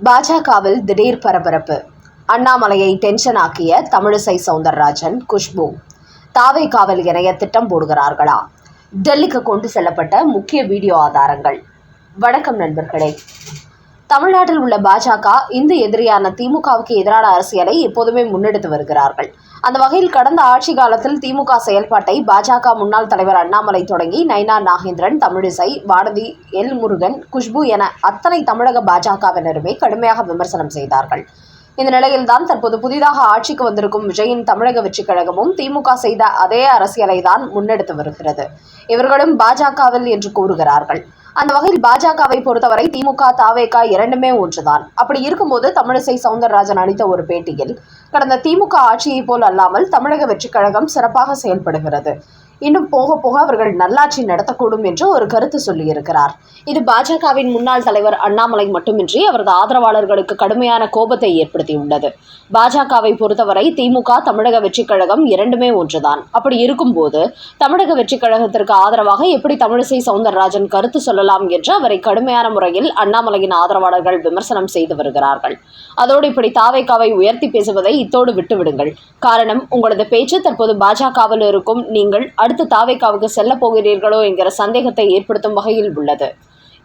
பாஜகவில் திடீர் பரபரப்பு. அண்ணாமலையை டென்ஷன் ஆக்கிய தமிழிசை சவுந்தரராஜன், குஷ்பு தாவேகாவில் இணைய திட்டம் போடுகிறார்களா? டெல்லிக்கு கொண்டு செல்லப்பட்ட முக்கிய வீடியோ ஆதாரங்கள். வணக்கம் நண்பர்களே. தமிழ்நாட்டில் உள்ள பாஜக இந்து எதிரியான திமுகவுக்கு எதிரான அரசியலை எப்போதுமே முன்னெடுத்து வருகிறார்கள். அந்த வகையில் கடந்த ஆட்சி காலத்தில் திமுக செயல்பாட்டை பாஜக முன்னாள் தலைவர் அண்ணாமலை தொடங்கி நைனா நாகேந்திரன், தமிழிசை, வானதி, எல் முருகன், குஷ்பு என அத்தனை தமிழக பாஜகவினருமே கடுமையாக விமர்சனம் செய்தார்கள். இந்த நிலையில்தான் தற்போது புதிதாக ஆட்சிக்கு வந்திருக்கும் விஜயின் தமிழக வெற்றிக் கழகமும் திமுக செய்த அதே அரசியலை தான் முன்னெடுத்து வருகிறது. இவர்களும் பாஜகவில் என்று கூறுகிறார்கள். அந்த வகையில் பாஜகவை பொறுத்தவரை திமுக, தாவேகா இரண்டுமே ஒன்றுதான். அப்படி இருக்கும்போது தமிழிசை சவுந்தரராஜன் அளித்த ஒரு பேட்டியில், கடந்த திமுக ஆட்சியை போல் அல்லாமல் தமிழக வெற்றிக் கழகம் சிறப்பாக செயல்படுகிறது, இன்னும் போக போக அவர்கள் நல்லாட்சி நடத்தக்கூடும் என்று ஒரு கருத்து சொல்லியிருக்கிறார். இது பாஜகவின் முன்னாள் தலைவர் அண்ணாமலை மட்டுமின்றி அவரது ஆதரவாளர்களுக்கு கடுமையான கோபத்தை ஏற்படுத்தியுள்ளது. பாஜகவை பொறுத்தவரை திமுக, தமிழக வெற்றிக் கழகம் இரண்டுமே ஒன்றுதான். அப்படி இருக்கும்போது தமிழக வெற்றிக் கழகத்திற்கு ஆதரவாக எப்படி தமிழிசை சவுந்தரராஜன் கருத்து சொல்லலாம் என்று அவரை கடுமையான முறையில் அண்ணாமலையின் ஆதரவாளர்கள் விமர்சனம் செய்து வருகிறார்கள். அதோடு இப்படி தாவேகாவை உயர்த்தி பேசுவதை இத்தோடு விட்டுவிடுங்கள். காரணம், உங்களது பேச்சு தற்போது பாஜகவில் இருக்கும் நீங்கள் அடுத்து தாவேகாவுக்கு செல்ல போகிறீர்களோ என்கிற சந்தேகத்தை ஏற்படுத்தும் வகையில் உள்ளது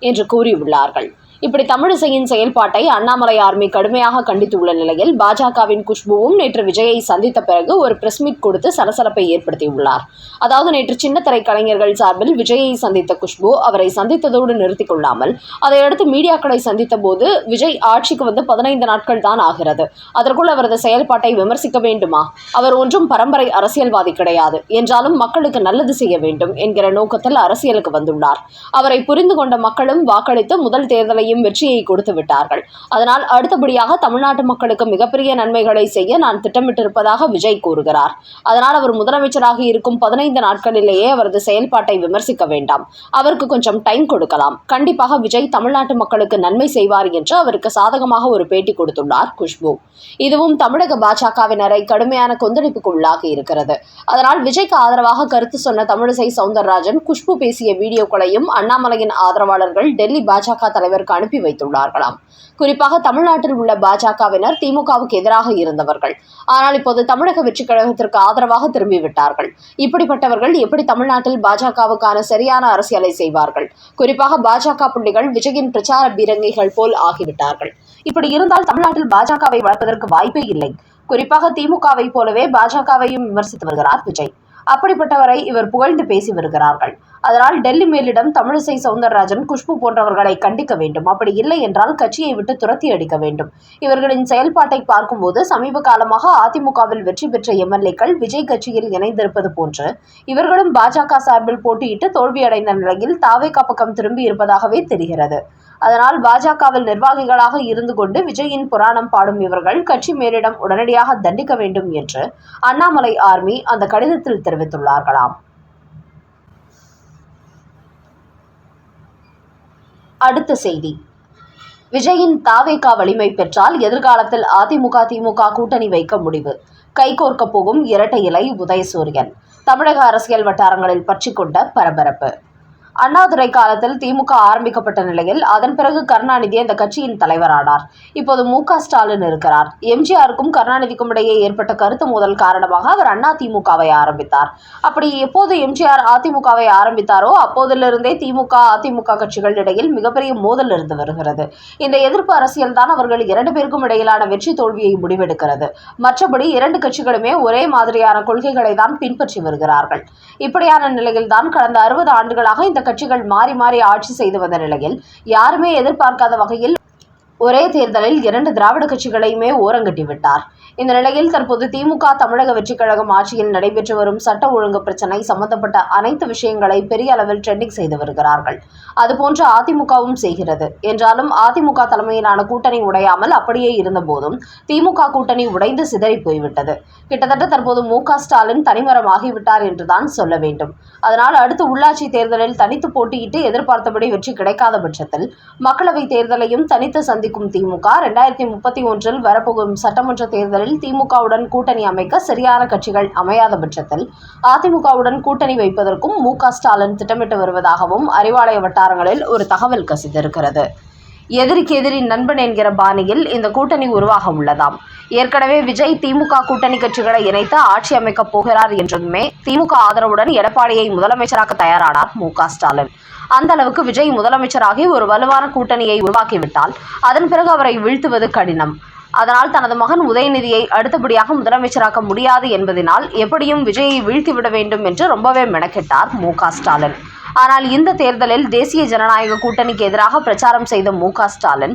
என்று கூறியுள்ளார்கள். இப்படி தமிழிசையின் செயல்பாட்டை அண்ணாமலை ஆர்மி கடுமையாக கண்டித்துள்ள நிலையில் பாஜகவின் குஷ்புவும் நேற்று விஜயை சந்தித்த பிறகு ஒரு பிரஸ் மீட் கொடுத்து சலசலப்பை ஏற்படுத்தியுள்ளார். அதாவது நேற்று சின்னத்திரை கலைஞர்கள் சார்பில் விஜயை சந்தித்த குஷ்பு அவரை சந்தித்ததோடு நிறுத்திக் கொள்ளாமல் அதையடுத்து மீடியாக்களை சந்தித்த போது, விஜய் ஆட்சிக்கு வந்து 15 நாட்கள் தான் ஆகிறது, அதற்குள் அவரது செயல்பாட்டை விமர்சிக்க வேண்டுமா? அவர் ஒன்றும் பரம்பரை அரசியல்வாதி கிடையாது, என்றாலும் மக்களுக்கு நல்லது செய்ய வேண்டும் என்கிற நோக்கத்தில் அரசியலுக்கு வந்துள்ளார். அவரை புரிந்து கொண்ட மக்களும் வாக்களித்து முதல் தேர்தலையும் வெற்றியை கொடுத்து விட்டார்கள். அதனால் அடுத்தபடியாக தமிழ்நாட்டு மக்களுக்கு மிகப்பெரிய நன்மைகளை செய்ய நான் திட்டமிட்டிருப்பதாக விஜய் கூறுகிறார். அதனால் அவர் முதலமைச்சராக இருக்கும் 15 நாட்களிலேயே அவரது செயல்பாட்டை விமர்சிக்க வேண்டாம், அவருக்கு கொஞ்சம் டைம் கொடுக்கலாம். கண்டிப்பாக விஜய் தமிழ்நாட்டு மக்களுக்கு நன்மை செய்வார் என்று அவருக்கு சாதகமாக ஒரு பேட்டி கொடுத்துள்ளார் குஷ்பு. இதுவும் தமிழக பாஜகவினரை கடுமையான கொந்தளிப்புக்கு உள்ளாகி இருக்கிறது. அதனால் விஜய்க்கு ஆதரவாக கருத்து சொன்ன தமிழிசை சவுந்தரராஜன், குஷ்பு பேசிய வீடியோக்களையும் அண்ணாமலையின் ஆதரவாளர்கள் டெல்லி பாஜக தலைவருக்கு அனுப்பி வைத்துள்ளார்களாம். குறிப்பாக தமிழ்நாட்டில் உள்ள பாஜகவினர் திமுகவுக்கு எதிராக இருந்தவர்கள், ஆனால் இப்போது தமிழக வெற்றிக் கழகத்திற்கு ஆதரவாக திரும்பிவிட்டார்கள். இப்படிப்பட்டவர்கள் எப்படி தமிழ்நாட்டில் பாஜகவுக்கான சரியான அரசியலை செய்வார்கள்? குறிப்பாக பாஜக புள்ளிகள் விஜயின் பிரச்சார பீரங்கிகள் போல் ஆகிவிட்டார்கள். இப்படி இருந்தால் தமிழ்நாட்டில் பாஜகவை வளர்ப்பதற்கு வாய்ப்பே இல்லை. குறிப்பாக திமுகவை போலவே பாஜகவையும் விமர்சித்து வருகிறார் விஜய். அப்படிப்பட்டவரை இவர் புகழ்ந்து பேசி வருகிறார்கள். அதனால் டெல்லி மேலிடம் தமிழிசை சவுந்தரராஜன், குஷ்பு போன்றவர்களை கண்டிக்க வேண்டும். அப்படி இல்லை என்றால் கட்சியை விட்டு துரத்தி அடிக்க வேண்டும். இவர்களின் செயல்பாட்டை பார்க்கும்போது சமீப காலமாக அதிமுகவில் வெற்றி பெற்ற எம்எல்ஏக்கள் விஜய் கட்சியில் இணைந்திருப்பது போன்று இவர்களும் பாஜக சார்பில் போட்டியிட்டு தோல்வியடைந்த நிலையில் தாவேகா பக்கம் திரும்பி இருப்பதாகவே தெரிகிறது. அதனால் பாஜகவில் நிர்வாகிகளாக இருந்து கொண்டு விஜயின் புராணம் பாடும் இவர்கள் கட்சி மேலிடம் உடனடியாக தண்டிக்க வேண்டும் என்று அண்ணாமலை ஆர்மி அந்த கடிதத்தில் தெரிவித்துள்ளார்களாம். அடுத்த செய்தி. விஜயின் தாவேகா வலிமை பெற்றால் எதிர்காலத்தில் அதிமுக, திமுக கூட்டணி வைக்க முடிவு, கைகோர்க்க போகும் இரட்டை இலை உதயசூரியன். தமிழக அரசியல் வட்டாரங்களில் பற்றிக் கொண்ட பரபரப்பு. அண்ணாதுரை காலத்தில் திமுக ஆரம்பிக்கப்பட்ட நிலையில் அதன் பிறகு கருணாநிதி அந்த கட்சியின் தலைவரானார். இப்போது மு.க. ஸ்டாலின் இருக்கிறார். எம்ஜிஆருக்கும் கருணாநிதிக்கும் இடையே ஏற்பட்ட கருத்து மோதல் காரணமாக அவர் அதிமுகவை ஆரம்பித்தார். அப்படி எப்போது எம்ஜிஆர் அதிமுகவை ஆரம்பித்தாரோ அப்போதிலிருந்தே திமுக, அதிமுக கட்சிகள் இடையில் மிகப்பெரிய மோதல் இருந்து வருகிறது. இந்த எதிர்ப்பு அரசியல் தான் அவர்கள் 2 பேருக்கும் இடையிலான வெற்றி தோல்வியை முடிவெடுக்கிறது. மற்றபடி 2 கட்சிகளுமே ஒரே மாதிரியான கொள்கைகளை தான் பின்பற்றி வருகிறார்கள். இப்படியான நிலையில்தான் கடந்த 60 ஆண்டுகளாக இந்த கட்சிகள் மாறி மாறி ஆட்சி செய்து வந்த நிலையில் யாருமே எதிர்பார்க்காத வகையில் ஒரே தேர்தலில் 2 திராவிட கட்சிகளையுமே ஓரங்கட்டிவிட்டார். இந்த நிலையில் தற்போது திமுக, தமிழக வெற்றிக் கழகம் ஆட்சியில் நடைபெற்று வரும் சட்ட ஒழுங்கு பிரச்சனை சம்பந்தப்பட்ட அனைத்து விஷயங்களை பெரிய அளவில் ட்ரெண்டிங் செய்து வருகிறார்கள். அதுபோன்று அதிமுகவும் செய்கிறது. என்றாலும் அதிமுக தலைமையிலான கூட்டணி உடையாமல் அப்படியே இருந்த போதும் திமுக கூட்டணி உடைந்து சிதறி போய்விட்டது. கிட்டத்தட்ட தற்போது மு.க. ஸ்டாலின் தனிமரமாகிவிட்டார் என்றுதான் சொல்ல வேண்டும். அதனால் அடுத்து உள்ளாட்சி தேர்தலில் தனித்து போட்டியிட்டு எதிர்பார்த்தபடி வெற்றி கிடைக்காத பட்சத்தில் மக்களவை தேர்தலையும் தனித்து சந்திக்கும் திமுக 2031 வரப்போகும் சட்டமன்ற தேர்தலில் திமுகவுடன் கூட்டணி அமைக்க சரியான கட்சிகள் அமையாத பட்சத்தில் அதிமுகவுடன் கூட்டணி வைப்பதற்கும் மு.க. ஸ்டாலின் திட்டமிட்டு வருவதாகவும் அறிவாலய வட்டாரங்களில் ஒரு தகவல் கசிந்திருக்கிறது. எதிரிக்கு எதிரி நண்பன் என்கிற பாணியில் இந்த கூட்டணி உருவாக உள்ளதாம். ஏற்கனவே விஜய் திமுக கூட்டணி கட்சிகளை இணைத்து ஆட்சி அமைக்கப் போகிறார் என்றதுமே திமுக ஆதரவுடன் எடப்பாடியை முதலமைச்சராக்க தயாரானார் மு.க.ஸ்டாலின். அந்த அளவுக்கு விஜய் முதலமைச்சராகி ஒரு வலுவான கூட்டணியை உருவாக்கிவிட்டால் அதன் பிறகு அவரை வீழ்த்துவது கடினம். அதனால் தனது மகன் உதயநிதியை அடுத்தபடியாக முதலமைச்சராக்க முடியாது என்பதனால் எப்படியும் விஜயை வீழ்த்திவிட வேண்டும் என்று ரொம்பவே மெனக்கெட்டார் மு.க.ஸ்டாலின். ஆனால் இந்த தேர்தலில் தேசிய ஜனநாயக கூட்டணிக்கு எதிராக பிரச்சாரம் செய்த மு.க.ஸ்டாலின்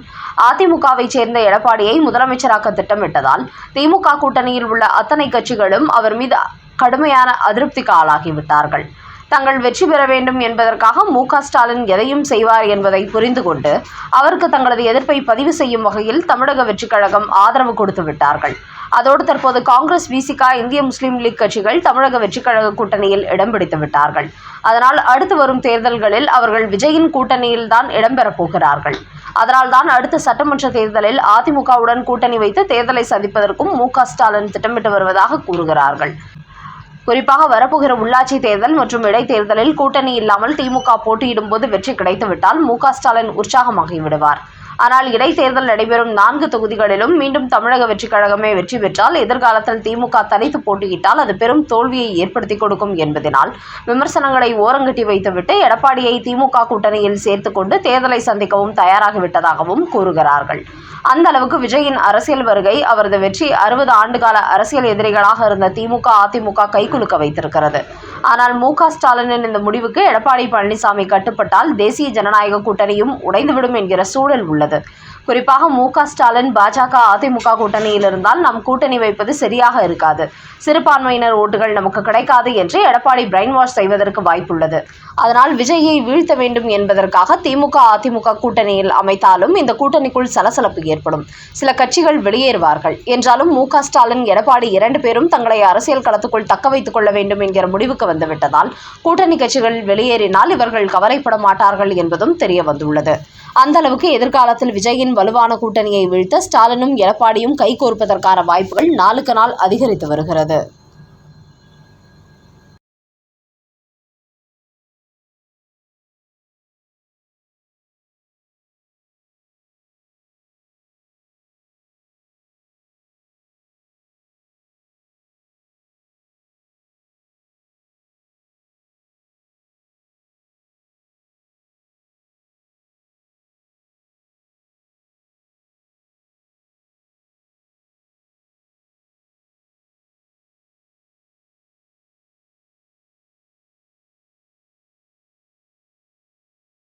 அதிமுகவை சேர்ந்த எடப்பாடியை முதலமைச்சராக்க திட்டமிட்டதால் திமுக கூட்டணியில் உள்ள அத்தனை கட்சிகளும் அவர் மீது கடுமையான அதிருப்திக்கு ஆளாகிவிட்டார்கள். தங்கள் வெற்றி பெற வேண்டும் என்பதற்காக மு.க.ஸ்டாலின் எதையும் செய்வார் என்பதை புரிந்து கொண்டு அவருக்கு தங்களது எதிர்ப்பை பதிவு செய்யும் வகையில் தமிழக வெற்றிக் கழகம் ஆதரவு கொடுத்து விட்டார்கள். அதோடு தற்போது காங்கிரஸ், விசிக, இந்திய முஸ்லீம் லீக் கட்சிகள் தமிழக வெற்றிக் கழக கூட்டணியில் இடம் பிடித்து விட்டார்கள். அதனால் அடுத்து வரும் தேர்தல்களில் அவர்கள் விஜயின் கூட்டணியில்தான் இடம்பெறப் போகிறார்கள். அதனால்தான் அடுத்த சட்டமன்ற தேர்தலில் அதிமுகவுடன் கூட்டணி வைத்து தேர்தலை சந்திப்பதற்கும் மு.க.ஸ்டாலின் திட்டமிட்டு வருவதாக கூறுகிறார்கள். குறிப்பாக வரப்போகிற உள்ளாட்சி தேர்தல் மற்றும் இடைத்தேர்தலில் கூட்டணி இல்லாமல் திமுக போட்டியிடும் போது வெற்றி கிடைத்துவிட்டால் மு.க.ஸ்டாலின் உற்சாகமாகிவிடுவார். ஆனால் இடைத்தேர்தல் நடைபெறும் 4 தொகுதிகளிலும் மீண்டும் தமிழக வெற்றிக் கழகமே வெற்றி பெற்றால் எதிர்காலத்தில் திமுக தனித்து போட்டியிட்டால் அது பெரும் தோல்வியை ஏற்படுத்தி கொடுக்கும் என்பதனால் விமர்சனங்களை ஓரங்கட்டி வைத்துவிட்டு எடப்பாடியை திமுக கூட்டணியில் சேர்த்துக்கொண்டு தேர்தலை சந்திக்கவும் தயாராகிவிட்டதாகவும் கூறுகிறார்கள். அந்த அளவுக்கு விஜயின் அரசியல் வருகை அவரது வெற்றி 60 ஆண்டுகால அரசியல் எதிரிகளாக இருந்த திமுக, அதிமுக கைகுலுக்க வைத்திருக்கிறது. ஆனால் மு.க.ஸ்டாலினின் இந்த முடிவுக்கு எடப்பாடி பழனிசாமி கட்டுப்பட்டால் தேசிய ஜனநாயக கூட்டணியும் உடைந்துவிடும் என்கிற சூழல் உள்ளது. குறிப்பாக மு.க.ஸ்டாலின் பாஜக, அதிமுக கூட்டணியில் இருந்தால் நாம் கூட்டணி வைப்பது சரியாக இருக்காது, சிறுபான்மையினர் ஓட்டுகள் நமக்கு கிடைக்காது என்று எடப்பாடி பிரெயின் வாஷ் செய்வதற்கு வாய்ப்புள்ளது. அதனால் விஜயை வீழ்த்த வேண்டும் என்பதற்காக திமுக, அதிமுக கூட்டணியில் அமைத்தாலும் இந்த கூட்டணிக்குள் சலசலப்பு ஏற்படும். சில கட்சிகள் வெளியேறுவார்கள் என்றாலும் மு.க.ஸ்டாலின், எடப்பாடி 2 பேரும் தங்களை அரசியல் களத்துக்குள் தக்க வைத்துக் கொள்ள வேண்டும் என்கிற முடிவுக்கு வந்துவிட்டதால் கூட்டணி கட்சிகள் வெளியேறினால் இவர்கள் கவலைப்பட மாட்டார்கள் என்பதும் தெரிய வந்துள்ளது. அந்த அளவுக்கு எதிர்காலத்தில் விஜயின் வலுவான கூட்டணியை வீழ்த்த ஸ்டாலினும் எடப்பாடியும் கைகோர்ப்பதற்கான வாய்ப்புகள் நாளுக்கு நாள் அதிகரித்து வருகிறது.